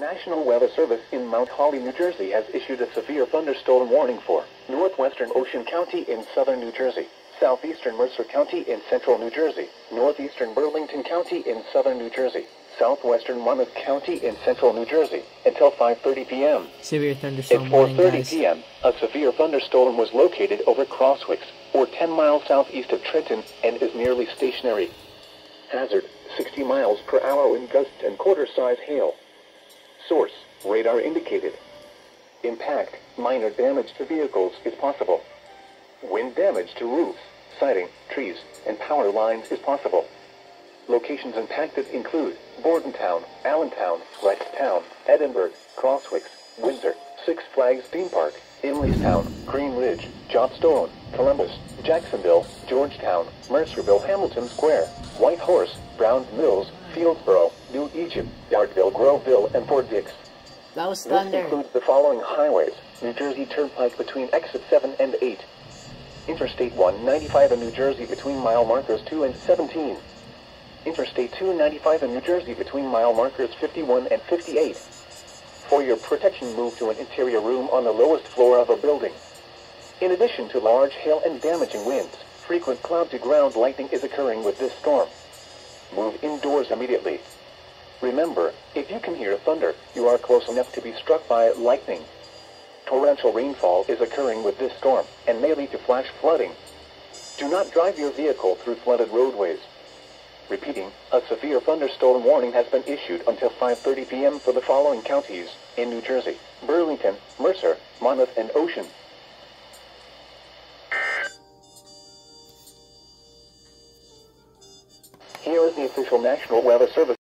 National Weather Service in Mount Holly, New Jersey has issued a severe thunderstorm warning for northwestern Ocean County in southern New Jersey, southeastern Mercer County in central New Jersey, northeastern Burlington County in southern New Jersey, southwestern Monmouth County in central New Jersey, until 5:30 p.m. Severe thunderstorm At warning, 4:30 guys. p.m., a severe thunderstorm was located over Crosswicks, or 10 miles southeast of Trenton, and is nearly stationary. Hazard, 60 miles per hour wind gusts and quarter-size hail. Source, radar indicated. Impact, minor damage to vehicles is possible. Wind damage to roofs, siding, trees, and power lines is possible. Locations impacted include Bordentown, Allentown, Wrightstown, Edinburgh, Crosswicks, Windsor, Six Flags Theme Park, Imleystown, Green Ridge, Johnstone, Columbus, Jacksonville, Georgetown, Mercerville, Hamilton Square, White Horse, Browns Mills, Fieldsboro, New Egypt, Yardville, Groveville, and Fort Dix. That was This thunder. includes the following highways: New Jersey Turnpike between exit 7 and 8, Interstate 195 in New Jersey between mile markers 2 and 17, Interstate 295 in New Jersey between mile markers 51 and 58. For your protection, move to an interior room on the lowest floor of a building. In addition to large hail and damaging winds, frequent cloud-to-ground lightning is occurring with this storm. Move indoors immediately. Remember, if you can hear thunder, you are close enough to be struck by lightning. Torrential rainfall is occurring with this storm, and may lead to flash flooding. Do not drive your vehicle through flooded roadways. Repeating, a severe thunderstorm warning has been issued until 5:30 p.m. for the following counties in New Jersey: Burlington, Mercer, Monmouth, and Ocean. Here is the official National Weather Service.